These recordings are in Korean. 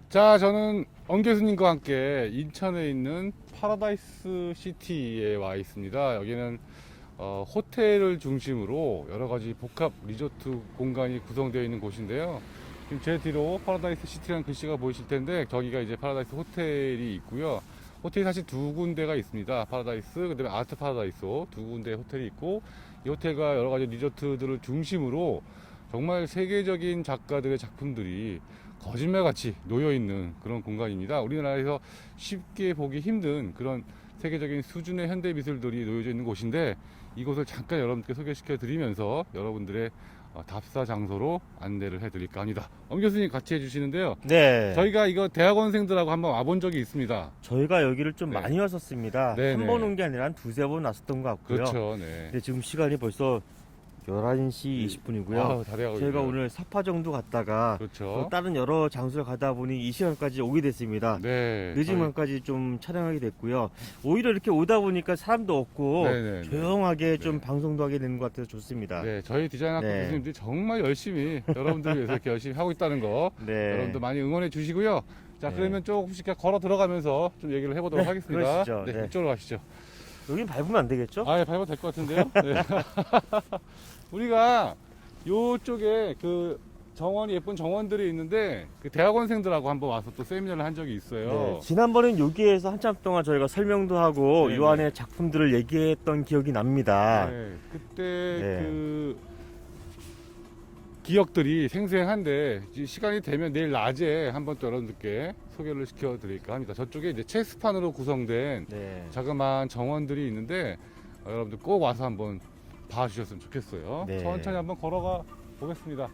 자, 저는 엄 교수님과 함께 인천에 있는 파라다이스 시티에 와 있습니다. 여기는 호텔을 중심으로 여러 가지 복합 리조트 공간이 구성되어 있는 곳인데요. 지금 제 뒤로 파라다이스 시티라는 글씨가 보이실 텐데, 저기가 이제 파라다이스 호텔이 있고요. 호텔이 사실 두 군데가 있습니다. 파라다이스, 그다음에 아트 파라다이소 두 군데 호텔이 있고, 이 호텔과 여러 가지 리조트들을 중심으로 정말 세계적인 작가들의 작품들이 거짓말같이 놓여있는 그런 공간입니다. 우리나라에서 쉽게 보기 힘든 그런 세계적인 수준의 현대 미술들이 놓여져 있는 곳인데, 이곳을 잠깐 여러분께 소개시켜 드리면서 여러분들의 답사 장소로 안내를 해드릴까 합니다. 엄 교수님 같이 해주시는데요. 네. 저희가 이거 대학원생들하고 한번 와본 적이 있습니다. 저희가 여기를 좀 네. 많이 왔었습니다. 네, 한 네. 번 온 게 아니라 한 두세 번 왔었던 것 같고요. 그렇죠. 네. 근데 지금 시간이 벌써 11시 20분이고요. 다 돼가고 저희가 있네요. 오늘 사파 정도 갔다가 그렇죠. 또 다른 여러 장소를 가다 보니 이 시간까지 오게 됐습니다. 네. 늦은 시간까지 좀 촬영하게 됐고요. 오히려 이렇게 오다 보니까 사람도 없고 네네. 조용하게 좀 네. 방송도 하게 되는 것 같아서 좋습니다. 네, 저희 디자인학과 네. 교수님들이 정말 열심히 여러분들을 위해서 이렇게 열심히 하고 있다는 거 네. 여러분들 많이 응원해 주시고요. 자, 네. 그러면 조금씩 걸어 들어가면서 좀 얘기를 해보도록 네, 하겠습니다. 그러시죠. 네, 네. 이쪽으로 가시죠. 여긴 밟으면 안 되겠죠? 아, 예, 밟아도 될 것 같은데요. 네. 우리가 요쪽에 그 정원이 예쁜 정원들이 있는데, 그 대학원생들하고 한번 와서 또 세미나를 한 적이 있어요. 네, 지난번엔 여기에서 한참 동안 저희가 설명도 하고 네네. 이 안에 작품들을 얘기했던 기억이 납니다. 네, 그때 네. 그 기억들이 생생한데, 이제 시간이 되면 내일 낮에 한번 또 여러분들께 소개를 시켜드릴까 합니다. 저쪽에 이제 체스판으로 구성된 네. 자그마한 정원들이 있는데, 여러분들 꼭 와서 한번 봐주셨으면 좋겠어요. 네. 천천히 한번 걸어가 보겠습니다.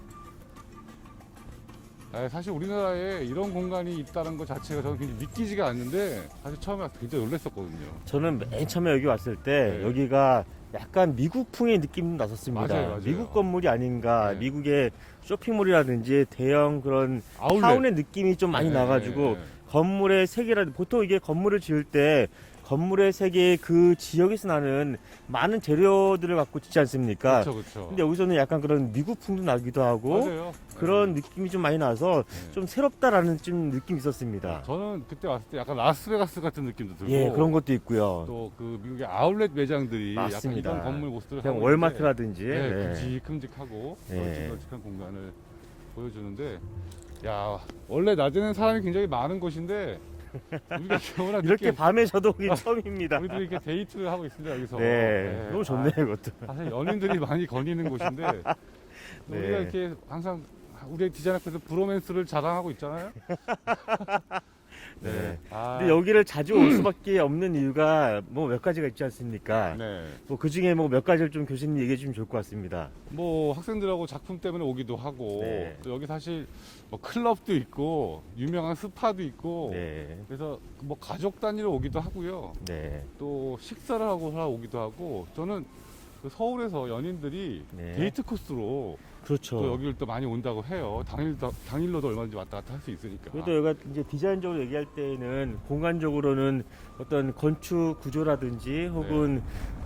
사실 우리나라에 이런 공간이 있다는 것 자체가 저는 굉장히 믿기지가 않는데, 사실 처음에 와서 굉장히 놀랐었거든요. 저는 맨 처음에 여기 왔을 때 네. 여기가 약간 미국풍의 느낌이 났었습니다. 맞아요. 미국 건물이 아닌가. 네. 미국의 쇼핑몰이라든지 대형 그런 아울렛. 타운의 느낌이 좀 많이 네, 나가지고 네, 네. 건물의 세계라 보통 이게 건물을 지을 때 건물의 세계 그 지역에서 나는 많은 재료들을 갖고 짓지 않습니까? 그렇죠, 그렇죠. 근데 여기서는 약간 그런 미국풍도 나기도 하고 맞아요. 그런 네. 느낌이 좀 많이 나서 네. 좀 새롭다라는 좀 느낌이 있었습니다. 저는 그때 왔을 때 약간 라스베가스 같은 느낌도 들고, 예, 그런 것도 있고요. 또 그 미국의 아울렛 매장들이 맞습니다. 약간 이런 건물 모습들을 그냥 하고 월마트라든지. 있는데, 네. 큼직큼직하고 네. 널찍널찍한 공간을 보여주는데, 야, 원래 낮에는 사람이 굉장히 많은 곳인데 우리가 겨울나 이렇게 늦게 밤에 저도 오긴 처음입니다. 우리들이 이렇게 데이트를 하고 있습니다, 여기서. 네, 너무 좋네요, 이것도. 사실 연인들이 많이 거니는 곳인데, 네. 우리가 이렇게 항상 우리의 디자인 학교에서 브로맨스를 자랑하고 있잖아요. 네. 아, 근데 여기를 자주 올 수밖에 없는 이유가 뭐 몇 가지가 있지 않습니까? 네. 뭐 그 중에 뭐 몇 가지를 좀 교수님 얘기해 주시면 좋을 것 같습니다. 뭐 학생들하고 작품 때문에 오기도 하고, 네. 또 여기 사실 뭐 클럽도 있고 유명한 스파도 있고, 네. 그래서 뭐 가족 단위로 오기도 하고요. 네. 또 식사를 하고 오기도 하고, 저는 그 서울에서 연인들이 네. 데이트 코스로 그렇죠. 또 여기를 또 많이 온다고 해요. 당일로도 얼마든지 왔다 갔다 할 수 있으니까. 그래도 여기가 이제 디자인적으로 얘기할 때는 공간적으로는 어떤 건축 구조라든지 혹은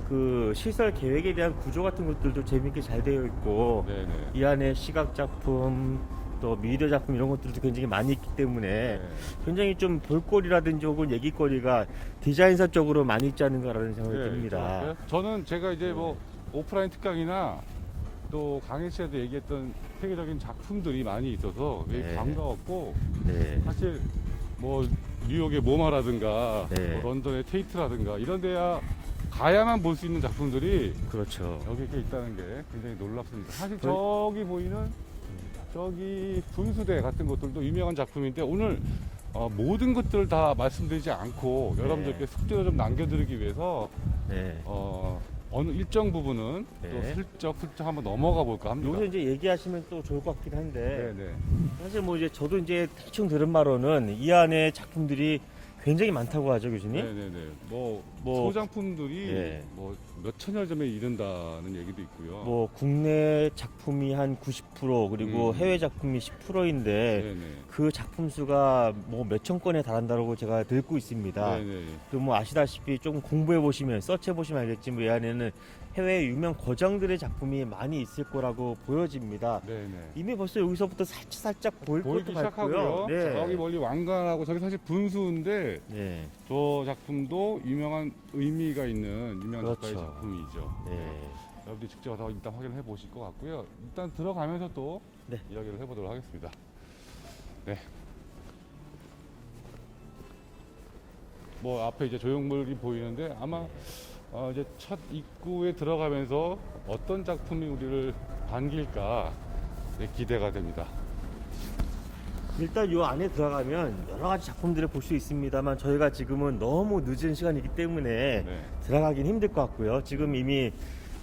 그 시설 계획에 대한 구조 같은 것들도 재밌게 잘 되어 있고 네네. 이 안에 시각 작품 또 미디어 작품 이런 것들도 굉장히 많이 있기 때문에 네. 굉장히 좀 볼거리라든지 혹은 얘기거리가 디자인사 쪽으로 많이 있지 않은가라는 생각이 네, 듭니다. 좋았어요. 저는 제가 이제 뭐 오프라인 특강이나 또 강의 시에도 얘기했던 세계적인 작품들이 많이 있어서 되게 네. 반가웠고, 네. 사실 뭐 뉴욕의 모마라든가 네. 뭐 런던의 테이트라든가 이런 데야 가야만 볼 수 있는 작품들이 그렇죠. 여기 이렇게 있다는 게 굉장히 놀랍습니다. 사실 거의- 저기 보이는 저기 분수대 같은 것들도 유명한 작품인데, 오늘 모든 것들을 다 말씀드리지 않고 여러분들께 숙제를 좀 남겨드리기 위해서 네. 어느 일정 부분은 네. 또 슬쩍 한번 넘어가 볼까 합니다. 여기서 이제 얘기하시면 또 좋을 것 같긴 한데 네네. 사실 뭐 이제 저도 이제 대충 들은 바로는 이 안에 작품들이 굉장히 많다고 하죠, 교수님? 네네네. 뭐 뭐, 소장품들이 예. 뭐 몇 천여 점에 이른다는 얘기도 있고요. 뭐 국내 작품이 한 90% 그리고 해외 작품이 10%인데 네네. 그 작품 수가 뭐 몇천 건에 달한다고 제가 듣고 있습니다. 네네. 또 뭐 아시다시피 조금 공부해 보시면 서치해 보시면 알겠지만 이 안에는 해외 유명 거장들의 작품이 많이 있을 거라고 보여집니다. 네네. 이미 벌써 여기서부터 살짝 보일 보이기 것도 시작하고요. 같고요. 네. 저기 멀리 왕관하고 저기 사실 분수인데 네. 저 작품도 유명한 의미가 있는 유명한 그렇죠. 작가의 작품이죠. 네. 여러분들이 직접 와서 일단 확인해 보실 것 같고요. 일단 들어가면서 또 네. 이야기를 해보도록 하겠습니다. 네. 뭐 앞에 이제 조형물이 보이는데 아마 이제 첫 입구에 들어가면서 어떤 작품이 우리를 반길까 기대가 됩니다. 일단 이 안에 들어가면 여러 가지 작품들을 볼 수 있습니다만 저희가 지금은 너무 늦은 시간이기 때문에 네. 들어가긴 힘들 것 같고요. 지금 이미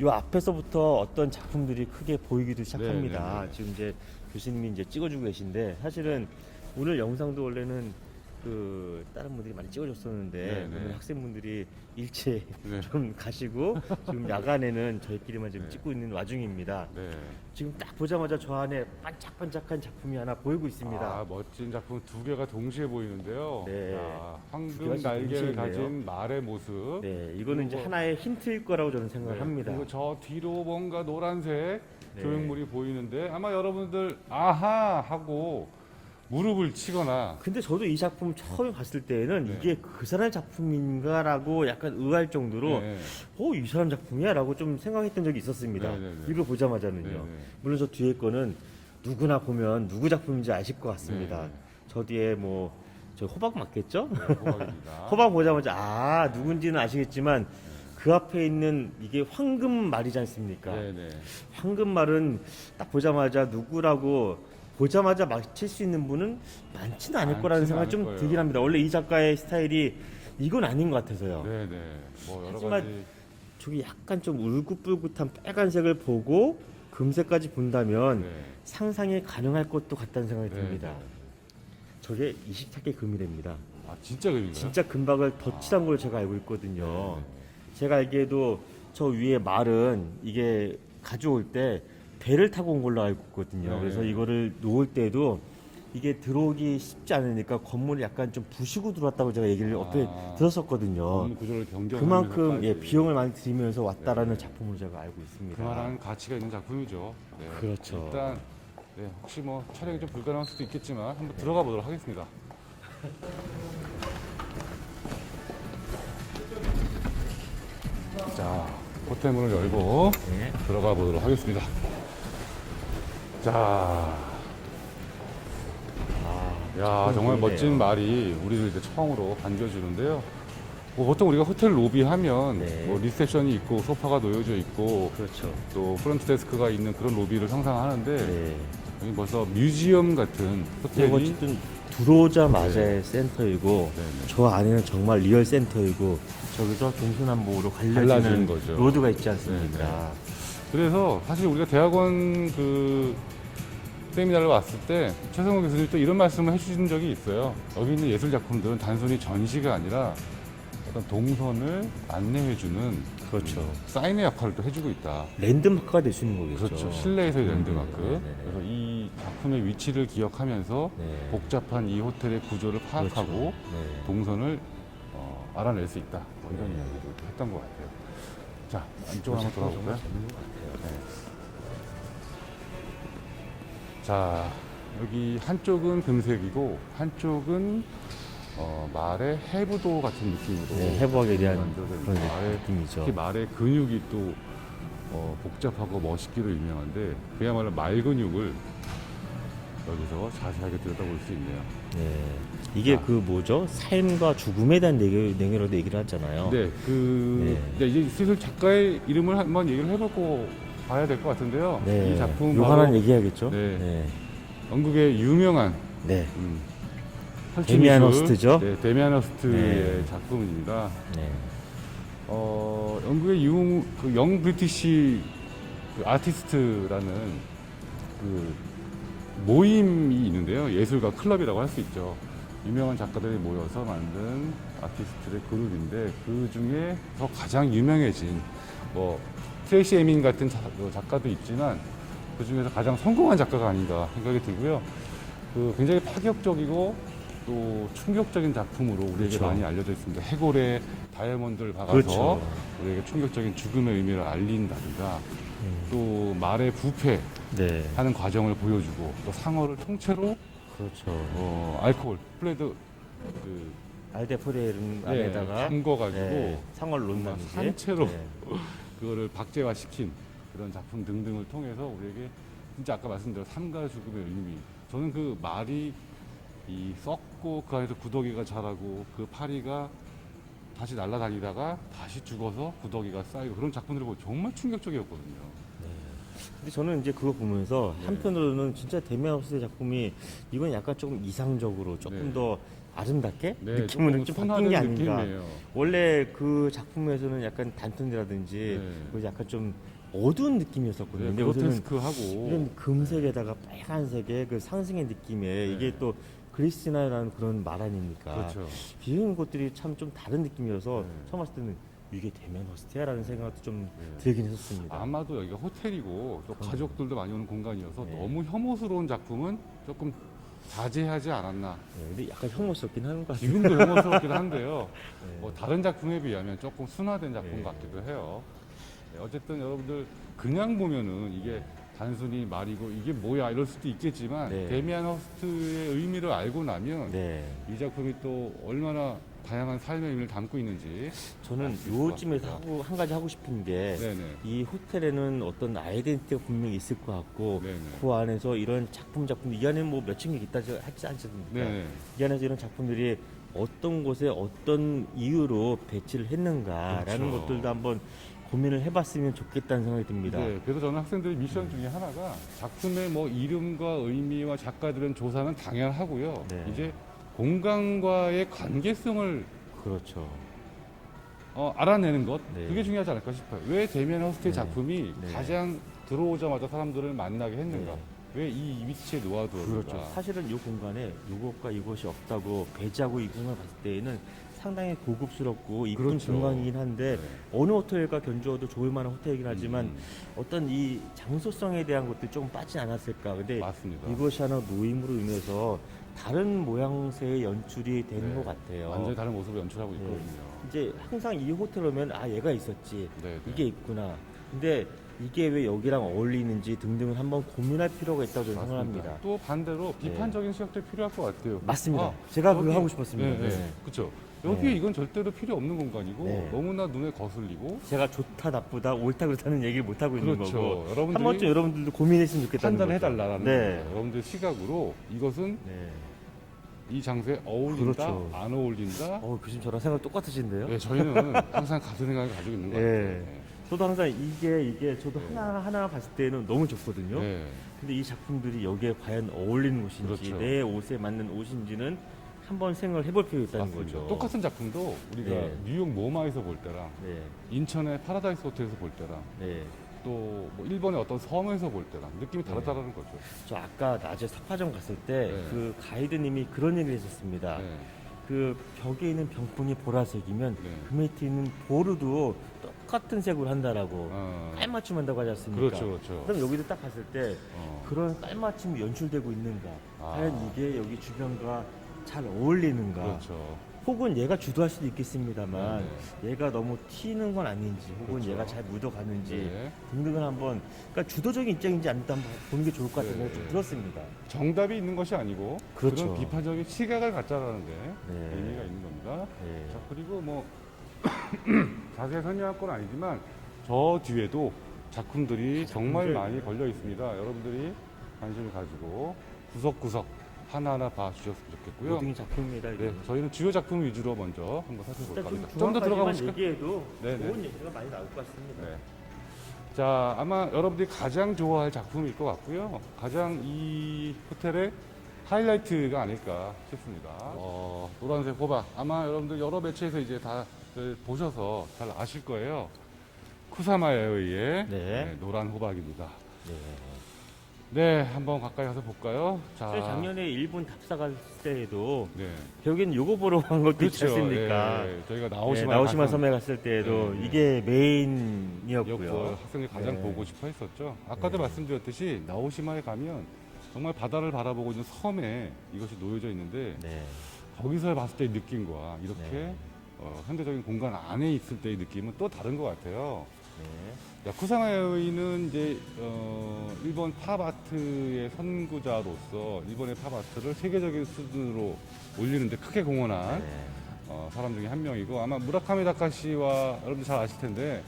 이 앞에서부터 어떤 작품들이 크게 보이기도 시작합니다. 네. 지금 이제 교수님이 이제 찍어주고 계신데 사실은 오늘 영상도 원래는 그 다른 분들이 많이 찍어줬었는데 네. 오늘 학생분들이 일체 네. 좀 가시고 지금 야간에는 저희끼리만 지금 네. 찍고 있는 와중입니다. 네. 지금 딱 보자마자 저 안에 반짝반짝한 작품이 하나 보이고 있습니다. 아, 멋진 작품 두 개가 동시에 보이는데요. 네. 야, 두 황금 개가 날개를 동시에 있네요. 가진 말의 모습. 네, 이거는 이제 그리고- 하나의 힌트일 거라고 저는 생각을 네, 합니다. 그리고 저 뒤로 뭔가 노란색 네. 조형물이 보이는데 아마 여러분들 아하 하고 무릎을 치거나 근데 저도 이 작품 처음 봤을 때는 네. 이게 그 사람 작품인가라고 약간 의아할 정도로 네. 이 사람 작품이야라고 좀 생각했던 적이 있었습니다. 네, 네, 네. 이거 보자마자는요. 네, 네. 물론 저 뒤에 거는 누구나 보면 누구 작품인지 아실 것 같습니다. 네. 저 뒤에 뭐 저 호박 맞겠죠? 호박입니다. 호박 보자마자 누군지는 아시겠지만 그 앞에 있는 이게 황금 말이지 않습니까? 네네. 황금 말은 딱 보자마자 누구라고 보자마자 맞힐 수 있는 분은 많지는 않을 거라는 많지는 생각이 좀 않을 거예요. 들긴 합니다. 원래 이 작가의 스타일이 이건 아닌 것 같아서요. 네네. 뭐 여러 하지만 가지. 저기 약간 좀 울긋불긋한 빨간색을 보고 금색까지 본다면 네. 상상이 가능할 것도 같다는 생각이 네, 듭니다. 네. 저게 24K 금이랍니다. 아 진짜 그림인가요? 진짜 금박을 덧칠한 걸로 제가 알고 있거든요. 네. 제가 알기에도 저 위에 말은 이게 가져올 때 배를 타고 온 걸로 알고 있거든요. 네. 그래서 이거를 놓을 때도 이게 들어오기 쉽지 않으니까 건물을 약간 좀 부시고 들어왔다고 제가 얘기를 얼핏 들었었거든요. 건물 구조를 변경. 그만큼 비용을 많이 들이면서 왔다라는 네. 작품을 제가 알고 있습니다. 그만한 가치가 있는 작품이죠. 네. 그렇죠. 일단 혹시 뭐 촬영이 좀 불가능할 수도 있겠지만 한번 들어가 보도록 하겠습니다. 자, 호텔 문을 열고 네. 들어가 보도록 하겠습니다. 자, 야 정말 보이네요. 멋진 말이 우리를 이제 처음으로 반겨주는데요. 뭐 보통 우리가 호텔 로비 하면 네. 뭐 리셉션이 있고 소파가 놓여져 있고 그렇죠. 또 프런트 데스크가 있는 그런 로비를 상상하는데 네. 여기 벌써 뮤지엄 같은 그리고 호텔이 어쨌든 들어오자마자의 센터이고 네, 네. 저 안에는 정말 리얼 센터이고 저기서 동서남북으로 갈라지는 갈라지는 거죠. 로드가 있지 않습니까? 네, 네. 그래서 사실 우리가 대학원 그 세미나를 왔을 때 최성호 교수님이 또 이런 말씀을 해주신 적이 있어요. 여기 있는 예술 작품들은 단순히 전시가 아니라 어떤 동선을 안내해주는 그렇죠. 사인의 역할을 또 해주고 있다. 랜드마크가 될 수 있는 거겠죠. 그렇죠. 실내에서의 랜드마크. 네, 네, 네. 그래서 이 작품의 위치를 기억하면서 네. 복잡한 이 호텔의 구조를 파악하고 그렇죠. 네. 동선을 알아낼 수 있다. 뭐 이런 이야기를 했던 것 같아요. 자, 안쪽으로 한번 돌아볼까요? 네. 자, 여기 한쪽은 금색이고 한쪽은 말의 해부도 같은 느낌으로 네, 해부학에 대한 만들어진 그런 말의, 느낌이죠. 특히 말의 근육이 또 복잡하고 멋있기로 유명한데 그야말로 말 근육을 여기서 자세하게 들여다볼 수 있네요. 네. 이게 자. 그 뭐죠? 삶과 죽음에 대한 내용으로도 얘기를 하잖아요. 네, 네, 이제 슬슬 작가의 이름을 한번 얘기를 해보고 봐야 될 것 같은데요. 네. 이 작품 요 바로 하나는 얘기해야겠죠. 네. 네. 영국의 유명한 네. 혈치 데미안 미술, 허스트죠? 네, 데미안 허스트의 네. 작품입니다. 네. 영국의 영 브리티시 아티스트라는 그 모임이 있는데요. 예술가 클럽이라고 할 수 있죠. 유명한 작가들이 모여서 만든 아티스트의 그룹인데 그 중에서 가장 유명해진 뭐 트레이시 에민 같은 작가도 있지만 그 중에서 가장 성공한 작가가 아닌가 생각이 들고요. 그 굉장히 파격적이고 또 충격적인 작품으로 우리에게 그렇죠. 많이 알려져 있습니다. 해골에 다이아몬드를 박아서 그렇죠. 우리에게 충격적인 죽음의 의미를 알린다든가 또 말의 부패하는 네. 과정을 보여주고 또 상어를 통째로 그렇죠. 알코올 플레드 그 알데포레른 안에다가 담궈가지고 네, 상어를 놓는다는 게. 산채로 네. 그거를 박제화시킨 그런 작품 등등을 통해서 우리에게 진짜 아까 말씀드린 삶과 죽음의 의미. 저는 그 말이 이 썩고 그 안에서 구더기가 자라고 그 파리가 다시 날아다니다가 다시 죽어서 구더기가 쌓이고 그런 작품들을 보고 정말 충격적이었거든요. 근데 저는 이제 그거 보면서 네. 한편으로는 진짜 데미안 호스의 작품이 이건 약간 조금 이상적으로 조금 네. 더 아름답게 네, 느낌을 좀 바뀐 게 아닌가. 느낌이에요. 원래 그 작품에서는 약간 단톤이라든지 네. 그 약간 좀 어두운 느낌이었었거든요. 네, 근데 요새는 그로테스크하고 이런 금색에다가 빨간색의 그 상승의 느낌에 네. 이게 또 그리스티나라는 그런 말 아닙니까? 그렇죠. 이런 것들이 참 좀 다른 느낌이어서 네. 처음 봤을 때는 이게 데미안 호스트야라는 생각도 좀 네. 들긴 했었습니다. 아마도 여기가 호텔이고 또 가족들도 많이 오는 공간이어서 네. 너무 혐오스러운 작품은 조금 자제하지 않았나. 네, 근데 약간 혐오스럽긴 하는 것 같아요. 지금도 혐오스럽긴 한데요. 네. 뭐 다른 작품에 비하면 조금 순화된 작품 네. 같기도 해요. 네, 어쨌든 여러분들 그냥 보면은 이게 단순히 말이고 이게 뭐야 이럴 수도 있겠지만 네. 데미안 허스트의 의미를 알고 나면 네. 이 작품이 또 얼마나 다양한 삶의 의미를 담고 있는지. 저는 알수 있을 것 요즘에서 같습니다. 한 가지 하고 싶은 게 이 네네. 호텔에는 어떤 아이덴티티가 분명히 있을 것 같고 네네. 그 안에서 이런 작품 이 안에 뭐 몇천 개 있다 하지 않습니까? 네네. 이 안에서 이런 작품들이 어떤 곳에 어떤 이유로 배치를 했는가라는 그렇죠. 것들도 한번 고민을 해봤으면 좋겠다는 생각이 듭니다. 네, 그래서 저는 학생들의 미션 중에 하나가 작품의 뭐 이름과 의미와 작가들은 조사는 당연하고요. 네. 이제 공간과의 관계성을 그렇죠. 알아내는 것 네. 그게 중요하지 않을까 싶어요. 왜 데미안 허스트의 네. 작품이 네. 가장 들어오자마자 사람들을 만나게 했는가? 네. 왜 이 위치에 놓아두었는가? 그렇죠. 사실은 이 공간에 이것과 이것이 없다고 배제하고 이 공간을 봤을 때에는 상당히 고급스럽고 이쁜 그렇죠. 공간이긴 한데 네. 어느 호텔과 견주어도 좋을 만한 호텔이긴 하지만 음, 어떤 이 장소성에 대한 것들이 조금 빠지지 않았을까. 근데 맞습니다. 이것이 하나 노임으로 인해서 다른 모양새의 연출이 되는 네. 것 같아요. 완전히 다른 모습을 연출하고 네. 있거든요. 이제 항상 이 호텔 오면 아 얘가 있었지 네, 네. 이게 있구나. 근데 이게 왜 여기랑 어울리는지 등등을 한번 고민할 필요가 있다고 저는 맞습니다. 생각합니다. 또 반대로 비판적인 시각도 필요할 것 같아요. 맞습니다. 아, 제가 그거 여기- 하고 싶었습니다. 네, 네. 네. 그렇죠. 여기 네. 이건 절대로 필요 없는 공간이고 네. 너무나 눈에 거슬리고 제가 좋다 나쁘다 옳다 그렇다는 얘기를 못 하고 있는 그렇죠. 거고 한 여러분들이 번쯤 여러분들도 고민했으면 좋겠다는 판단해 거죠. 달라라는 네. 거예요. 여러분들 시각으로 이것은 네. 이 장소에 어울린다, 그렇죠. 안 어울린다. 교수님 저랑 생각 똑같으신데요? 네, 저희는 항상 같은 생각을 가지고 있는 것 네. 같아요. 네. 저도 항상 이게 저도 네. 하나 봤을 때는 너무 좋거든요. 네. 근데 이 작품들이 여기에 과연 어울리는 옷인지 그렇죠. 내 옷에 맞는 옷인지는 한번 생각을 해볼 필요가 있다는 맞습니다. 거죠. 똑같은 작품도 우리가 네. 뉴욕 모마에서 볼 때랑 네. 인천의 파라다이스 호텔에서 볼 때랑 네. 또 뭐 일본의 어떤 섬에서 볼 때랑 느낌이 다르다는 거죠. 저 아까 낮에 석화점 갔을 때 네. 그 가이드님이 그런 얘기를 했었습니다. 네. 그 벽에 있는 병풍이 보라색이면 네. 그 밑에 있는 보르도 똑같은 색으로 한다라고 깔맞춤 한다고 하지 않습니까? 그렇죠, 그렇죠. 그럼 여기도 딱 봤을 때 어. 그런 깔맞춤이 연출되고 있는가? 아. 과연 이게 여기 주변과 잘 어울리는가? 그렇죠. 혹은 얘가 주도할 수도 있겠습니다만 네. 얘가 너무 튀는 건 아닌지 혹은 그렇죠. 얘가 잘 묻어가는지 네. 등등을 한번 그러니까 주도적인 입장인지 아닌지 한번 보는 게 좋을 것 같다는 네. 생각이 좀 들었습니다. 정답이 있는 것이 아니고 그렇죠. 런 비판적인 시각을 갖자라는 데 네. 의미가 있는 겁니다. 네. 자, 그리고 뭐 자세히 설명할 건 아니지만 저 뒤에도 작품들이 정말 작품들. 많이 걸려 있습니다. 여러분들이 관심을 가지고 구석구석 하나하나 봐주셨으면 좋겠고요. 모든 작품입니다. 이게. 네, 저희는 주요 작품 위주로 먼저 한번 살펴볼까 일단 합니다. 좀 좀 더 들어가 주관까지만 보실까요? 얘기해도 네, 네. 좋은 얘기가 많이 나올 것 같습니다. 네. 자, 아마 여러분들이 가장 좋아할 작품일 것 같고요. 가장 이 호텔의 하이라이트가 아닐까 싶습니다. 노란색 호박. 아마 여러분들 여러 매체에서 이제 다 보셔서 잘 아실 거예요. 쿠사마 에어웨이의 네. 노란 호박입니다. 네. 네, 한번 가까이 가서 볼까요? 자, 저희 작년에 일본 답사 갔을 때에도 네. 결국엔 요거 보러 간 것도 있지 그렇죠. 않습니까? 예, 저희가 나오시마 나오시마 섬에 갔을 때도 네, 네. 이게 메인이었고요. 였고 학생들이 가장 네. 보고 싶어 했었죠. 아까도 네. 말씀드렸듯이 나오시마에 가면 정말 바다를 바라보고 있는 섬에 이것이 놓여져 있는데 네. 거기서 봤을 때의 느낌과 이렇게 네. 현대적인 공간 안에 있을 때의 느낌은 또 다른 것 같아요. 네. 야쿠사마야의는 이제 일본 팝아트의 선구자로서 일본의 팝아트를 세계적인 수준으로 올리는데 크게 공헌한 네. 사람 중에 한 명이고 아마 무라카미 다카시와 여러분들 잘 아실 텐데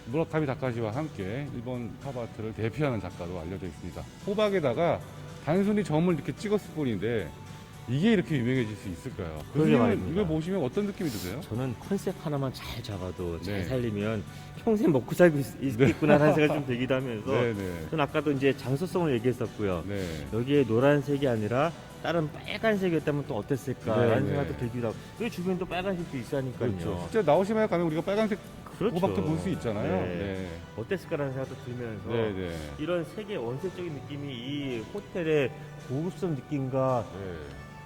무라카미 다카시와 함께 일본 팝아트를 대표하는 작가로 알려져 있습니다. 호박에다가 단순히 점을 이렇게 찍었을 뿐인데 이게 이렇게 유명해질 수 있을까요? 그러게 말입니다. 이걸 보시면 어떤 느낌이 드세요? 저는 컨셉 하나만 잘 잡아도 잘 네. 살리면 평생 먹고 살고 있겠구나 하는 생각이 좀 들기도 하면서 네네. 전 아까도 이제 장소성을 얘기했었고요. 네. 여기에 노란색이 아니라 다른 빨간색이었다면 또 어땠을까라는 네, 생각도 네. 들기도 하고 그 주변에 또 빨간색도 있어 하니까요. 그렇죠. 실제 나오시마에 가면 우리가 빨간색 그렇죠. 호박도 볼 수 있잖아요. 네. 네. 어땠을까라는 생각도 들면서 네, 네. 이런 세계 원색적인 느낌이 이 호텔의 고급스러운 느낌과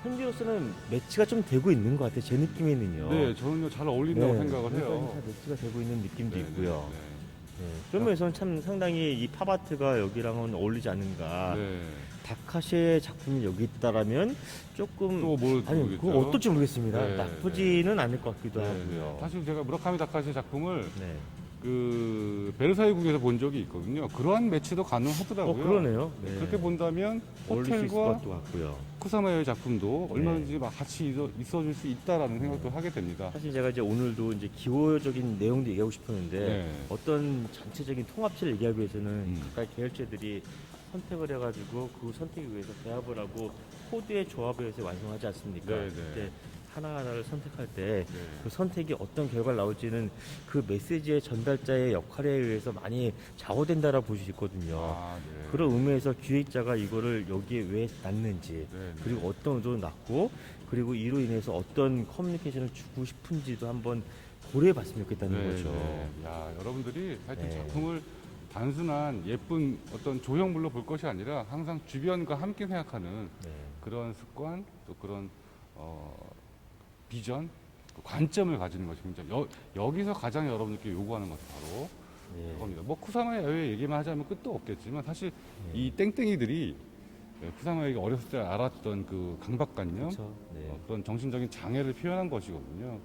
현지로서는 매치가 좀 되고 있는 것 같아요. 제 느낌에는요. 네, 저는요 잘 어울린다고 생각을 해요. 다 매치가 되고 있는 느낌도 네, 있고요. 네, 네. 그런 면에서는 참 상당히 이 팝아트가 여기랑은 어울리지 않는가. 네. 다카시의 작품이 여기 있다라면 조금 또뭘 아니 그거 어떨지 모르겠습니다. 네, 나쁘지는 않을 것 같기도 네, 하고요. 사실 제가 무라카미 다카시 작품을 네. 그 베르사유궁에서 본 적이 있거든요. 그러한 매치도 가능하더라고요. 그러네요. 네. 그렇게 본다면 어울릴 수 있을 것 호텔과 같도 같고요. 쿠사마야의 작품도 네. 얼마든지 막 같이 있어줄 수 있다라는 생각도 하게 됩니다. 사실 제가 이제 오늘도 이제 기호적인 내용도 얘기하고 싶었는데 네. 어떤 전체적인 통합치를 얘기하기 위해서는 각각 계열체들이 선택을 해가지고 그 선택에 의해서 배합을 하고 코드의 조합에 의해서 완성하지 않습니까? 네, 네. 그때 하나하나를 선택할 때 그 네. 선택이 어떤 결과를 나올지는 그 메시지의 전달자의 역할에 의해서 많이 좌우된다라고 볼 수 있거든요. 아, 네. 그런 의미에서 기획자가 이거를 여기에 왜 놨는지 네, 네. 그리고 어떤 의도로 놨고 그리고 이로 인해서 어떤 커뮤니케이션을 주고 싶은지도 한번 고려해 봤으면 좋겠다는 거죠. 네. 야, 여러분들이 하여튼 네. 작품을 단순한 예쁜 어떤 조형물로 볼 것이 아니라 항상 주변과 함께 생각하는 네. 그런 습관 또 그런 비전 그 관점을 가지는 것이 굉장히 여기서 가장 여러분들께 요구하는 것이 바로 네. 그겁니다. 뭐 쿠사마야 야외 얘기만 하자면 끝도 없겠지만 사실 네. 이 땡땡이들이 쿠사마야가 어렸을 때 알았던 그 강박관념 그렇죠. 네. 어떤 정신적인 장애를 표현한 것이거든요.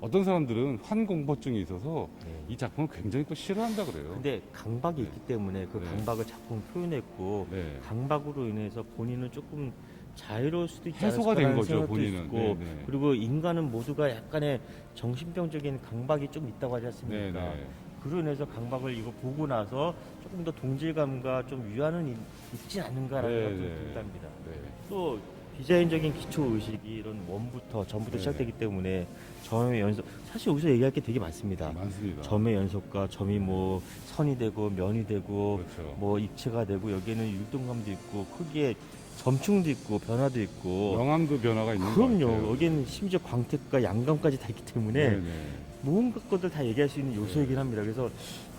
어떤 사람들은 환공포증이 있어서 네. 이 작품을 굉장히 또 싫어한다 그래요. 근데 강박이 있기 때문에 그 네. 강박을 작품 표현했고 네. 강박으로 인해서 본인은 조금 자유로울 수도 있지 해소가 된 않을까라는 거죠, 생각도 본인은. 있고 네, 네. 그리고 인간은 모두가 약간의 정신병적인 강박이 좀 있다고 하지 않습니까? 네, 네. 그로 인해서 강박을 이거 보고 나서 조금 더 동질감과 좀 위안은 있지 않는가라는 네, 생각도 네. 듭니다. 네. 또 디자인적인 기초 의식이 이런 전부터 네. 시작되기 때문에 점의 연속 사실 여기서 얘기할 게 되게 많습니다. 많습니다. 점의 연속과 점이 뭐 선이 되고 면이 되고 그렇죠. 뭐 입체가 되고 여기에는 율동감도 있고 크기에 점층도 있고 변화도 있고 명암도 변화가 있는 것 그럼요. 같아요. 여기는 심지어 광택과 양감까지 다 있기 때문에 네, 네. 모든 것들 다 얘기할 수 있는 요소이긴 합니다. 그래서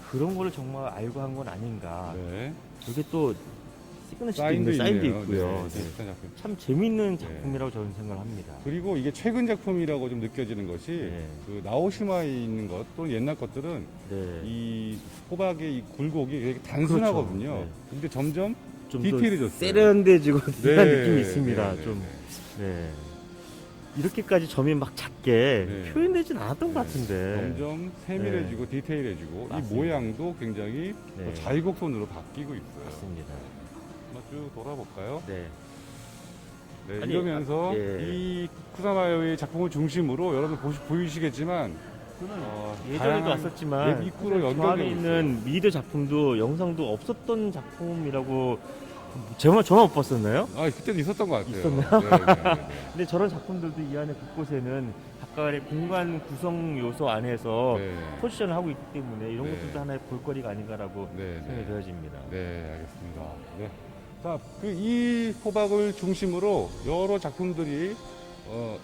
그런 거를 정말 알고 한 건 아닌가. 네. 여기 또 시그너처도 사인도 있는 사인도 있네요. 있고요. 네, 네. 비슷한 작품. 참 재밌는 작품이라고 저는 생각을 합니다. 그리고 이게 최근 작품이라고 좀 느껴지는 것이 네. 그 나오시마에 있는 것 또는 옛날 것들은 네. 이 호박의 이 굴곡이 되게 단순하거든요. 그렇죠. 네. 근데 점점 좀 디테일해졌어요. 세련돼지고 네, 그런 느낌이 있습니다. 네, 좀 네. 네. 이렇게까지 점이 막 작게 네. 표현되진 않았던 것 네. 같은데. 점점 세밀해지고 디테일해지고 맞습니다. 이 모양도 굉장히 네. 또 자유곡선으로 바뀌고 있어요. 맞습니다. 한번 쭉 돌아볼까요? 네. 네, 아니, 이러면서 예. 이 쿠사마야의 작품을 중심으로 여러분 보이시겠지만 예전에도 다양한 왔었지만 웹 입구로 사실 저 안에 연결되고 있는 미드 작품도 영상도 없었던 작품이라고 저만 못 봤었나요? 그때도 있었던 것 같아요. 있었나요? 네, 네, 네. 근데 저런 작품들도 이 안에 곳곳에는 각각의 공간 구성 요소 안에서 네. 포지션을 하고 있기 때문에 이런 네. 것들도 하나의 볼거리가 아닌가라고 네, 생각이 네. 되어집니다. 네, 알겠습니다. 네. 자, 이 호박을 중심으로 여러 작품들이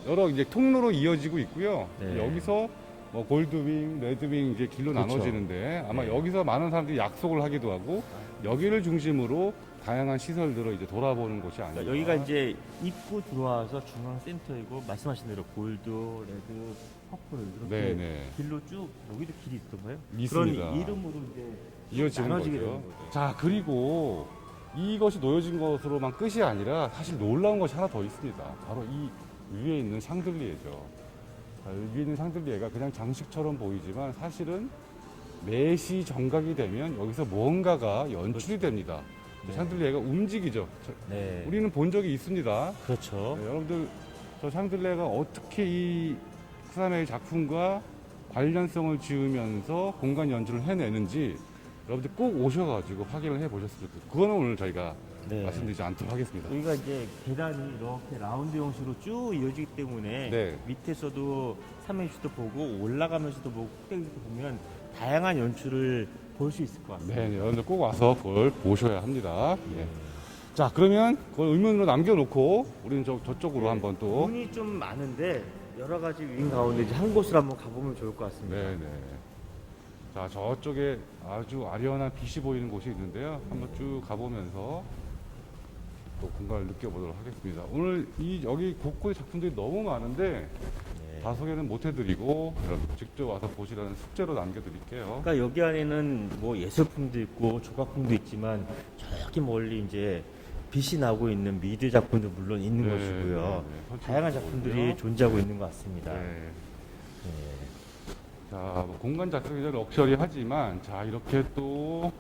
여러 이제 통로로 이어지고 있고요. 네. 여기서 뭐 골드윙, 레드윙 이제 길로 그렇죠. 나눠지는데 아마 네. 여기서 많은 사람들이 약속을 하기도 하고 여기를 중심으로 다양한 시설들을 이제 돌아보는 곳이 아닌가. 여기가 이제 입구 들어와서 중앙 센터이고 말씀하신 대로 골드, 레드, 퍼플 이렇게 네네. 길로 쭉 여기도 길이 있던가요? 있습니다. 그런 이름으로 이제 이어지는 나눠지게 거죠. 되는 거죠. 자, 그리고 이것이 놓여진 것으로만 끝이 아니라 사실 놀라운 것이 하나 더 있습니다. 바로 이 위에 있는 샹들리에죠. 자, 위에 있는 샹들리에가 그냥 장식처럼 보이지만 사실은 4시 정각이 되면 여기서 무언가가 연출이 됩니다. 네. 샹들리에가 움직이죠. 네. 우리는 본 적이 있습니다. 그렇죠. 네, 여러분들 저 샹들리에가 어떻게 이 쿠사메의 작품과 관련성을 지으면서 공간 연출을 해내는지 여러분들 꼭 오셔가지고 확인을 해보셨으면 좋겠어요. 그거는 오늘 저희가 네. 말씀드리지 않도록 하겠습니다. 여기가 이제 계단이 이렇게 라운드 형식으로 쭉 이어지기 때문에 네. 밑에서도 삼행시도 보고 올라가면서도 보고 꼭대기도 보면 다양한 연출을 볼 수 있을 것 같습니다. 네, 여러분들 꼭 와서 그걸 보셔야 합니다. 예. 자, 그러면 그걸 의문으로 남겨놓고 우리는 저쪽으로 한번 또. 문이 좀 많은데 여러 가지 위인 가운데 이제 한 곳을 한번 가보면 좋을 것 같습니다. 네네. 자, 저쪽에 아주 아련한 빛이 보이는 곳이 있는데요. 한번 쭉 가보면서 또 공간을 느껴보도록 하겠습니다. 오늘 여기 곳곳에 작품들이 너무 많은데 다 소개는 못 해드리고 여러분 직접 와서 보시라는 숙제로 남겨드릴게요. 그러니까 여기 안에는 뭐 예술품도 있고 조각품도 있지만 저기 멀리 이제 빛이 나고 있는 미드 작품도 물론 있는 네, 것이고요. 네. 다양한 작품들이 존재하고 있는 것 같습니다. 네. 네. 자, 뭐 공간 자체가 굉장히 럭셔리하지만 자, 이렇게 또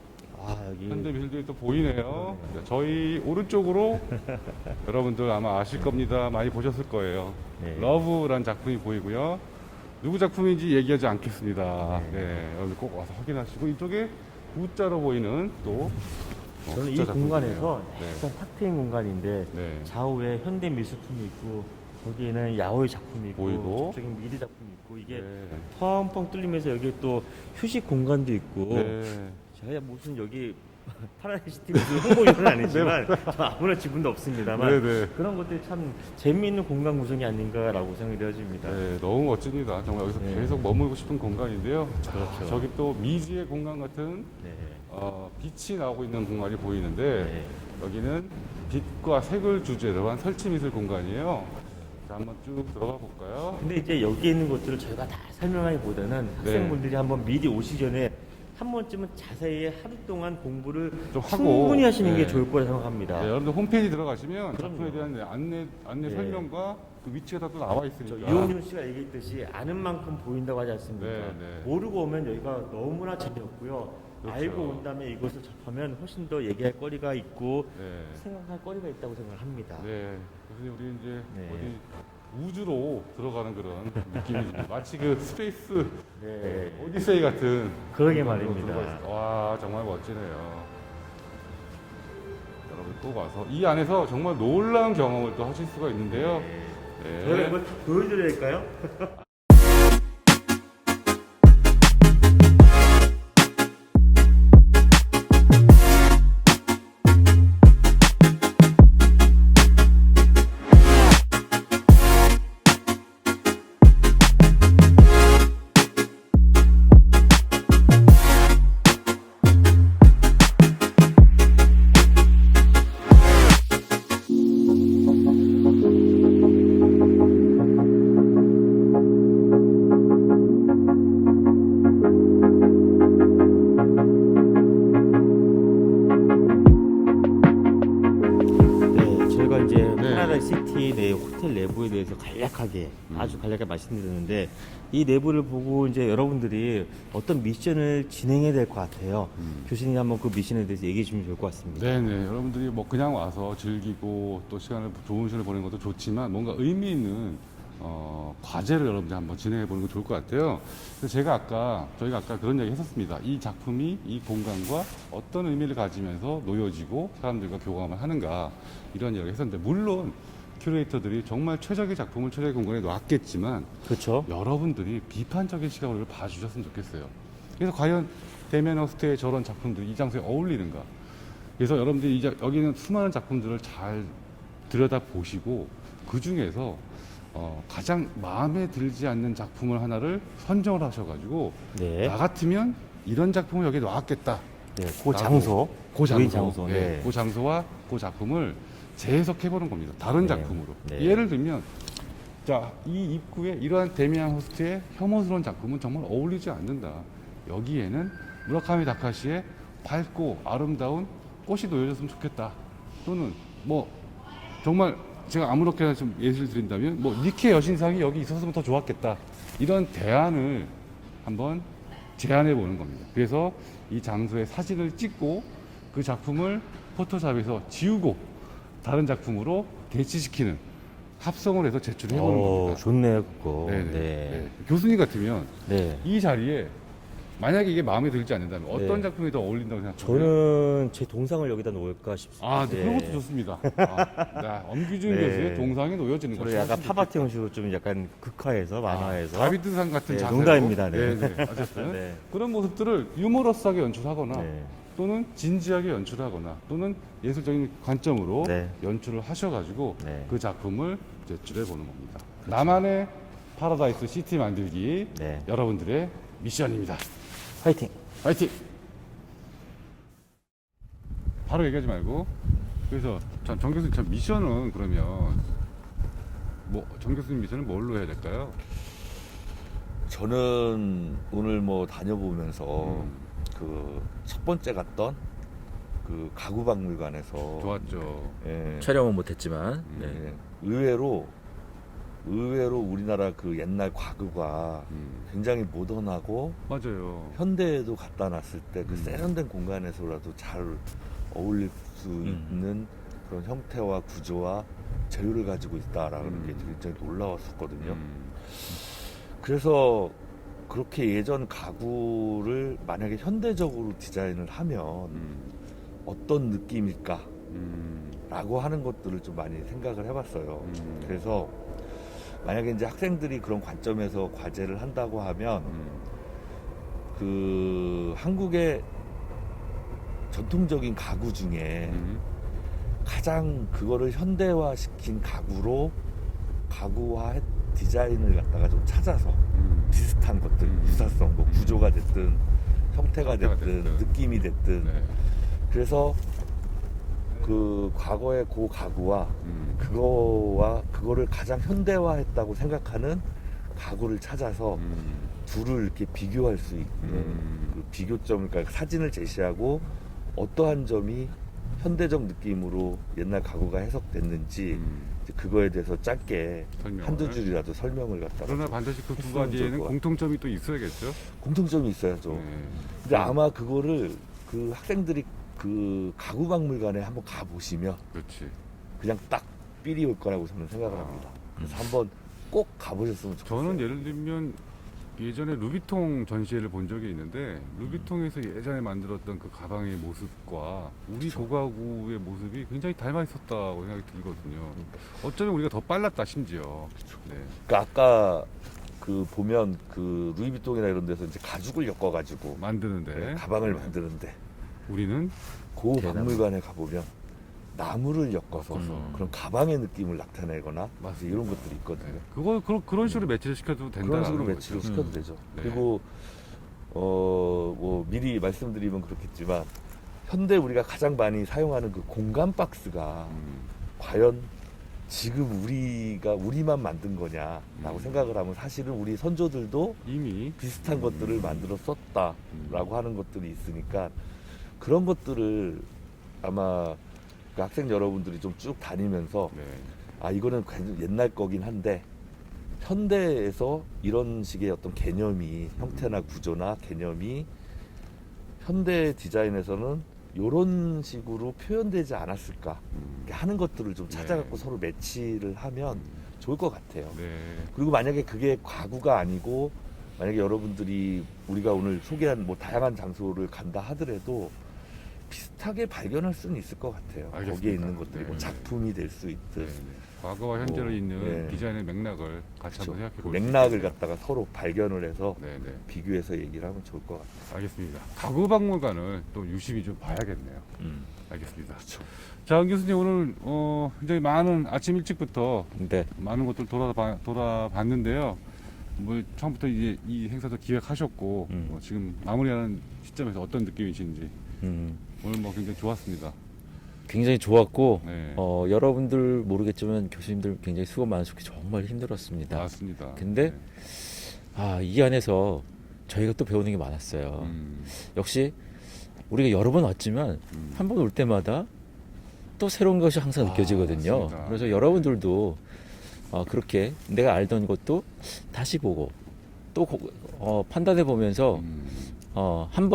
아 여기 현대미술들이 또 보이네요. 저희 오른쪽으로 여러분들 아마 아실 겁니다. 많이 보셨을 거예요. 네. 러브란 작품이 보이고요. 누구 작품인지 얘기하지 않겠습니다. 네. 네, 여러분 꼭 와서 확인하시고 이쪽에 U자로 보이는 또 저는 이 숫자 작품이네요. 공간에서 네. 약간 탁 트인 공간인데 네. 좌우에 현대 미술품이 있고 거기에는 야오이 작품이 있고 보이고. 저쪽엔 미드 작품이 있고 이게 네. 펑펑 뚫리면서 여기 또 휴식 공간도 있고 네. 제가 무슨 여기 파라다이스티 무슨 홍보위원은 아니지만 저 아무런 지분도 없습니다만 네, 네. 그런 것들이 참 재미있는 공간 구성이 아닌가라고 생각이 되어집니다. 네, 너무 멋집니다. 정말 여기서 네. 계속 머물고 싶은 공간인데요. 자, 그렇죠. 저기 또 미지의 공간 같은 네. 빛이 나오고 있는 공간이 보이는데 네. 여기는 빛과 색을 주제로 한 설치 미술 공간이에요. 자, 한번 쭉 들어가 볼까요? 근데 이제 여기 있는 것들을 저희가 다 설명하기보다는 학생분들이 한번 미리 오시기 전에 한 번쯤은 자세히 하루 동안 공부를 좀 하고, 충분히 하시는 네. 게 좋을 거라 생각합니다. 네, 여러분들 홈페이지 들어가시면 그럼요. 작품에 대한 안내 네. 설명과 그 위치가 다 또 나와 저 있으니까. 이용준 씨가 얘기했듯이 아는 만큼 보인다고 하지 않습니까? 네, 네. 모르고 오면 여기가 너무나 재미없고요. 그렇죠. 알고 온다면 이것을 접하면 훨씬 더 얘기할 거리가 있고 네. 생각할 거리가 있다고 생각합니다. 네. 그래서 우리 이제 네. 어디 우주로 들어가는 그런 느낌이 마치 그 스페이스 네. 오디세이 같은 그러게 그런 말입니다. 들어가 있어요. 와, 정말 멋지네요. 여러분 꼭 와서 이 안에서 정말 놀라운 경험을 또 하실 수가 있는데요. 네. 저희가 이걸 보여드려야 할까요? 네, 저희가 이제 파라다이스시티 내 호텔 내부에 대해서 간략하게 아주 간략하게 말씀드렸는데 이 내부를 보고 이제 여러분들이 어떤 미션을 진행해야 될 것 같아요. 교수님이 한번 그 미션에 대해서 얘기해 주시면 좋을 것 같습니다. 네네. 여러분들이 뭐 그냥 와서 즐기고 또 좋은 시간을 보내는 것도 좋지만 뭔가 의미 있는 과제를 여러분들 한번 진행해 보는 거 좋을 것 같아요. 그래서 저희가 아까 그런 얘기 했었습니다. 이 작품이 이 공간과 어떤 의미를 가지면서 놓여지고 사람들과 교감을 하는가 이런 이야기 했었는데 물론 큐레이터들이 정말 최적의 작품을 최적의 공간에 놨겠지만 그렇죠? 여러분들이 비판적인 시각으로 봐주셨으면 좋겠어요. 그래서 과연 데미안 허스트의 저런 작품들이 이 장소에 어울리는가? 그래서 여러분들이 여기는 수많은 작품들을 잘 들여다 보시고 그 중에서 가장 마음에 들지 않는 작품을 하나를 선정을 하셔가지고 네. 나 같으면 이런 작품을 여기에 놨겠다 네, 그 장소, 그 저희 장소, 예, 네. 그 장소와 그 작품을 재해석해 보는 겁니다. 다른 네. 작품으로. 네. 예를 들면, 자, 이 입구에 이러한 데미안 호스트의 혐오스러운 작품은 정말 어울리지 않는다. 여기에는 무라카미 다카시의 밝고 아름다운 꽃이 놓여졌으면 좋겠다. 또는 뭐 정말 제가 아무렇게나 좀 예시를 드린다면 뭐 니케 여신상이 여기 있었으면 더 좋았겠다. 이런 대안을 한번 제안해 보는 겁니다. 그래서 이 장소의 사진을 찍고 그 작품을 포토샵에서 지우고 다른 작품으로 대치시키는 합성을 해서 제출해 보는 겁니다. 좋네요, 그거. 네네. 네. 네. 교수님 같으면 네. 이 자리에 만약에 이게 마음에 들지 않는다면 어떤 네. 작품이 더 어울린다고 생각하세요? 저는 제 동상을 여기다 놓을까 싶습니다. 아, 네. 그런 것도 좋습니다. 엄규준 네. 교수의 동상이 놓여지는 저를 거죠. 약간 팝아트 형식으로 좀 약간 극화해서 만화해서 다비드상 같은 네, 자세로. 농담입니다. 네. 네, 네. 어쨌든 네. 그런 모습들을 유머러스하게 연출하거나 네. 또는 진지하게 연출하거나 또는 예술적인 관점으로 네. 연출을 하셔가지고 네. 그 작품을 제출해 보는 겁니다. 나만의 파라다이스 시티 만들기 네. 여러분들의 미션입니다. 화이팅! 파이팅! 바로 얘기하지 말고 그래서 정 교수님 참 미션은 그러면 뭐 정 교수님 미션은 뭘로 해야 될까요? 저는 오늘 뭐 다녀보면서 그 첫 번째 갔던 그 가구박물관에서 좋았죠. 예, 촬영은 못했지만 예, 의외로 우리나라 그 옛날 가구가 굉장히 모던하고 맞아요. 현대에도 갖다 놨을 때 그 세련된 공간에서라도 잘 어울릴 수 있는 그런 형태와 구조와 재료를 가지고 있다라는 게 굉장히 놀라웠었거든요. 그래서 그렇게 예전 가구를 만약에 현대적으로 디자인을 하면 어떤 느낌일까? 라고 하는 것들을 좀 많이 생각을 해봤어요. 그래서 만약에 이제 학생들이 그런 관점에서 과제를 한다고 하면 그 한국의 전통적인 가구 중에 가장 그거를 현대화시킨 가구화 디자인을 갖다가 좀 찾아서 비슷한 것들, 유사성, 뭐 구조가 됐든 형태가 됐든 느낌이 됐든 네. 그래서 그 과거의 그 가구와 그거를 가장 현대화했다고 생각하는 가구를 찾아서 둘을 이렇게 비교할 수 있는 그 비교점을, 그러니까 사진을 제시하고 어떠한 점이 현대적 느낌으로 옛날 가구가 해석됐는지 이제 그거에 대해서 짧게 설명을. 한두 줄이라도 설명을 갖다가 그러나 좀 반드시 그 두 했으면 좋을 가지에는 것 공통점이 또 있어야겠죠. 공통점이 있어야죠. 네. 근데 아마 그거를 그 학생들이 그 가구박물관에 한번 가보시면 그렇지. 그냥 딱 삘이 올 거라고 저는 생각을 합니다. 그래서 한번 꼭 가보셨으면 좋겠어요. 저는 예를 들면 예전에 루비통 전시회를 본 적이 있는데 루비통에서 예전에 만들었던 그 가방의 모습과 우리 고가구의 모습이 굉장히 닮아 있었다고 생각이 들거든요. 어쩌면 우리가 더 빨랐다 심지어. 네. 그러니까 아까 그 보면 그 루이비통이나 이런 데서 이제 가죽을 엮어가지고 만드는데 가방을 만드는데 우리는 그 대나무. 박물관에 가보면 나무를 엮어서 엮어서. 그런 가방의 느낌을 나타내거나 맞습니다. 이런 것들이 있거든요. 네. 그런 식으로 매치를 시켜도 된다. 그런 식으로 매치를 시켜도 되죠. 네. 그리고 뭐 미리 말씀드리면 그렇겠지만 현대 우리가 가장 많이 사용하는 그 공간 박스가 과연 지금 우리만 만든 거냐라고 생각을 하면 사실은 우리 선조들도 이미 비슷한 것들을 만들어 썼다라고 하는 것들이 있으니까 그런 것들을 아마 그 학생 여러분들이 좀 쭉 다니면서 네. 아 이거는 옛날 거긴 한데 현대에서 이런 식의 어떤 개념이 형태나 구조나 개념이 현대 디자인에서는 이런 식으로 표현되지 않았을까 이렇게 하는 것들을 좀 찾아갖고 네. 서로 매치를 하면 좋을 것 같아요. 네. 그리고 만약에 그게 가구가 아니고 만약에 여러분들이 우리가 오늘 소개한 뭐 다양한 장소를 간다 하더라도 비슷하게 발견할 수는 있을 것 같아요. 알겠습니다. 거기에 있는 것들이 네, 뭐 네. 작품이 될 수 있든 네. 과거와 현재로 뭐, 있는 네. 디자인의 맥락을 같이 그렇죠. 한번 생각해 그 볼 맥락을 갖다가 서로 발견을 해서 네, 네. 비교해서 얘기를 하면 좋을 것 같아요. 알겠습니다. 가구박물관을 또 유심히 좀 봐야겠네요. 음. 알겠습니다. 그렇죠. 자, 안 교수님 오늘 굉장히 많은 아침 일찍부터 네. 많은 것들 돌아봤는데요. 뭐 처음부터 이제 이 행사도 기획하셨고 지금 마무리하는 시점에서 어떤 느낌이신지 오늘 뭐 굉장히 좋았습니다. 굉장히 좋았고 네. 여러분들 모르겠지만 교수님들 굉장히 수고 많으셨고 정말 힘들었습니다. 맞습니다. 근데 이 안에서 저희가 또 배우는 게 많았어요. 역시 우리가 여러 번 왔지만 한 번 올 때마다 또 새로운 것이 항상 느껴지거든요. 맞습니다. 그래서 여러분들도 그렇게 내가 알던 것도 다시 보고 또 판단해 보면서 한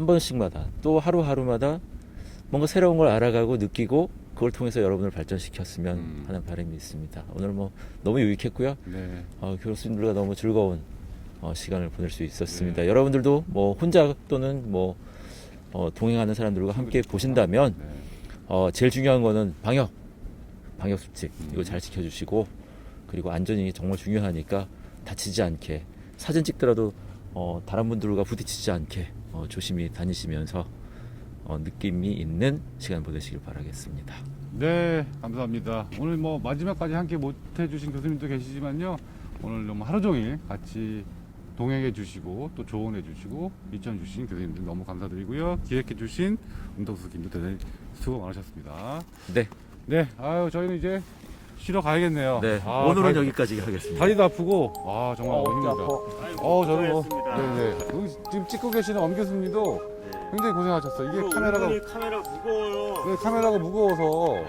번씩마다 또 하루하루마다 뭔가 새로운 걸 알아가고 느끼고 그걸 통해서 여러분을 발전시켰으면 하는 바람이 있습니다. 오늘 뭐 너무 유익했고요. 네. 교수님들과 너무 즐거운 시간을 보낼 수 있었습니다. 네. 여러분들도 뭐 혼자 또는 뭐 동행하는 사람들과 함께 보신다면 네. 제일 중요한 거는 방역 수칙 이거 잘 지켜주시고 그리고 안전이 정말 중요하니까 다치지 않게 사진 찍더라도 다른 분들과 부딪히지 않게 조심히 다니시면서 느낌이 있는 시간 보내시길 바라겠습니다. 네, 감사합니다. 오늘 뭐 마지막까지 함께 못 해주신 교수님도 계시지만요. 오늘 너무 하루 종일 같이 동행해 주시고 또 조언해 주시고 미션 주신 교수님들 너무 감사드리고요. 기획해 주신 운동수 김도 대단히 수고 많으셨습니다. 네, 네, 아유 저희는 이제 쉬러 가야겠네요. 네 다리, 오늘은 여기까지 하겠습니다. 다리도 아프고 정말 너무 힘듭니다. 저는 뭐 고생하셨습니다. 네네 여기 지금 찍고 계시는 엄 교수님도 굉장히 고생하셨어요. 이게 카메라 무거워요. 네, 카메라가 무거워서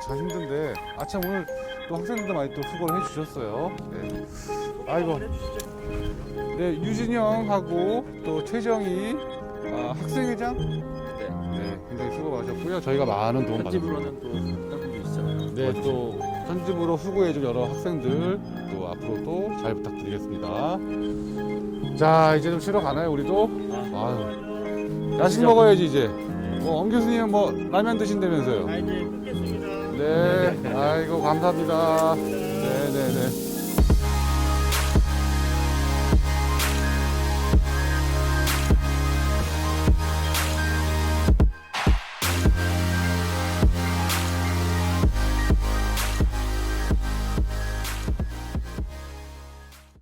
참 힘든데 아참 오늘 또 학생들도 많이 또 수고를 해주셨어요. 네. 아이고. 네, 유진영하고 또 최정희 학생회장 네, 굉장히 수고 많으셨고요. 저희가 많은 도움 받았습니다. 편집으로는 또 다른 분도 있잖아요. 네, 또 편집으로 수고해줄 여러 학생들 또 앞으로도 잘 부탁드리겠습니다. 자, 이제 좀 쉬러 가나요, 우리도? 아유, 야식 먹어야지 이제. 엄 교수님은 뭐 라면 드신다면서요? 이제 끊겠습니다. 네, 아이고 감사합니다. 네, 네, 네.